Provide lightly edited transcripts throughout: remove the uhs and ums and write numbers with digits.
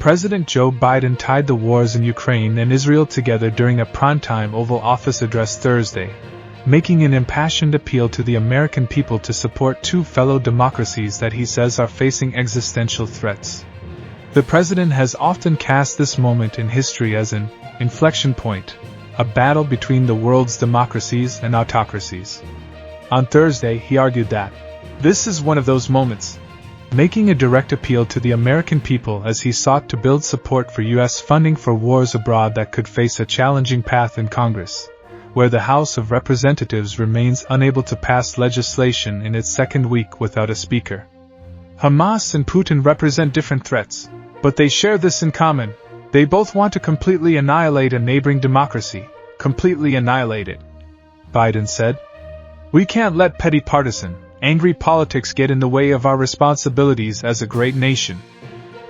President Joe Biden tied the wars in Ukraine and Israel together during a primetime Oval Office address Thursday, making an impassioned appeal to the American people to support two fellow democracies that he says are facing existential threats. The president has often cast this moment in history as an inflection point, a battle between the world's democracies and autocracies. On Thursday, he argued that this is one of those moments, making a direct appeal to the American people as he sought to build support for U.S. funding for wars abroad that could face a challenging path in Congress, where the House of Representatives remains unable to pass legislation in its second week without a speaker. Hamas and Putin represent different threats, but they share this in common: they both want to completely annihilate a neighboring democracy, completely annihilate it. Biden said, "We can't let petty partisan, angry politics get in the way of our responsibilities as a great nation.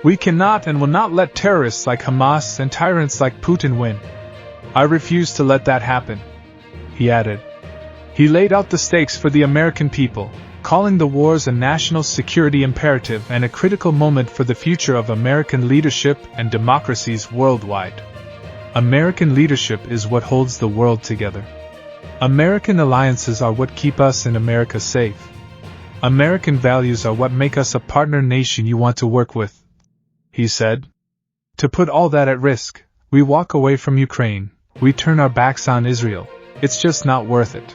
We cannot and will not let terrorists like Hamas and tyrants like Putin win. I refuse to let that happen," he added. He laid out the stakes for the American people, calling the wars a national security imperative and a critical moment for the future of American leadership and democracies worldwide. American leadership is what holds the world together. American alliances are what keep us in America safe. American values are what make us a partner nation you want to work with, he said. To put all that at risk, we walk away from Ukraine, we turn our backs on Israel, it's just not worth it.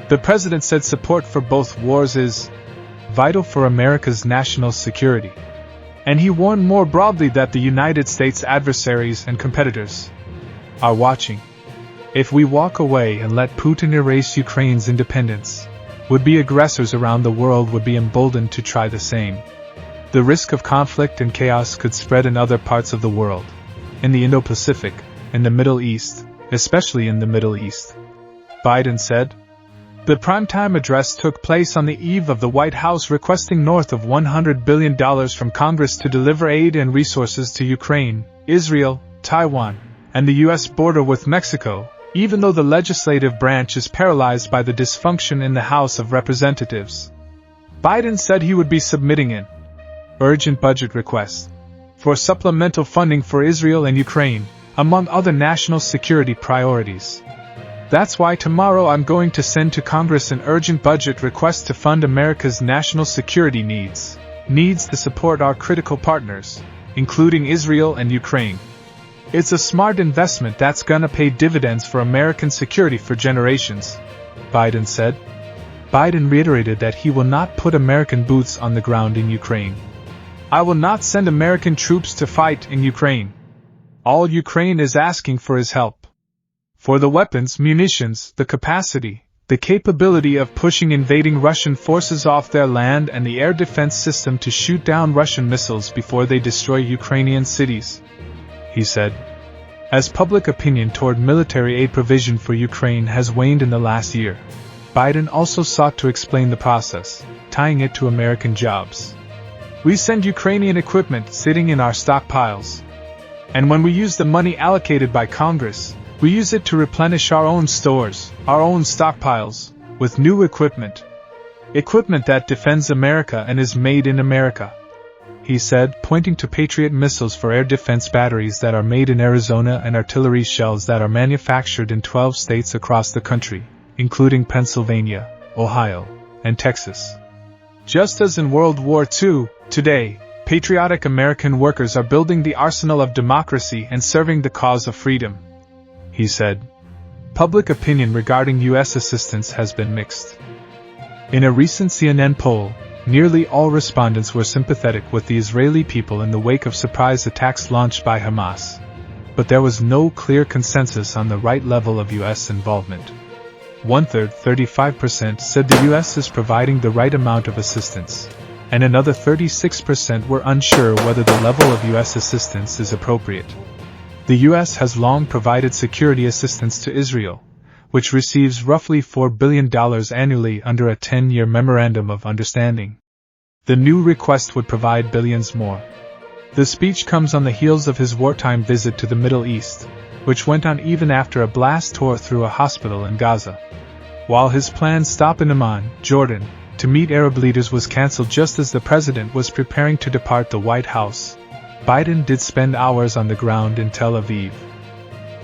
The president said support for both wars is vital for America's national security. And he warned more broadly that the United States' adversaries and competitors are watching. If we walk away and let Putin erase Ukraine's independence, would-be aggressors around the world would be emboldened to try the same. The risk of conflict and chaos could spread in other parts of the world, in the Indo-Pacific, in the Middle East, especially in the Middle East, Biden said. The primetime address took place on the eve of the White House requesting north of $100 billion from Congress to deliver aid and resources to Ukraine, Israel, Taiwan, and the U.S. border with Mexico, even though the legislative branch is paralyzed by the dysfunction in the House of Representatives. Biden said he would be submitting an urgent budget request for supplemental funding for Israel and Ukraine, among other national security priorities. That's why tomorrow I'm going to send to Congress an urgent budget request to fund America's national security needs to support our critical partners, including Israel and Ukraine. It's a smart investment that's gonna pay dividends for American security for generations, Biden said. Biden reiterated that he will not put American boots on the ground in Ukraine. I will not send American troops to fight in Ukraine. All Ukraine is asking for is help. For the weapons, munitions, the capacity, the capability of pushing invading Russian forces off their land and the air defense system to shoot down Russian missiles before they destroy Ukrainian cities, he said. As public opinion toward military aid provision for Ukraine has waned in the last year, Biden also sought to explain the process, tying it to American jobs. We send Ukrainian equipment sitting in our stockpiles. And when we use the money allocated by Congress, we use it to replenish our own stores, our own stockpiles, with new equipment. Equipment that defends America and is made in America, he said, pointing to Patriot missiles for air defense batteries that are made in Arizona and artillery shells that are manufactured in 12 states across the country, including Pennsylvania, Ohio, and Texas. Just as in World War II, today, patriotic American workers are building the arsenal of democracy and serving the cause of freedom, he said. Public opinion regarding U.S. assistance has been mixed. In a recent CNN poll, nearly all respondents were sympathetic with the Israeli people in the wake of surprise attacks launched by Hamas. But there was no clear consensus on the right level of U.S. involvement. One-third, 35%, said the U.S. is providing the right amount of assistance, and another 36% were unsure whether the level of U.S. assistance is appropriate. The U.S. has long provided security assistance to Israel, which receives roughly $4 billion annually under a 10-year Memorandum of Understanding. The new request would provide billions more. The speech comes on the heels of his wartime visit to the Middle East, which went on even after a blast tore through a hospital in Gaza. While his planned stop in Amman, Jordan, to meet Arab leaders was cancelled just as the president was preparing to depart the White House, Biden did spend hours on the ground in Tel Aviv,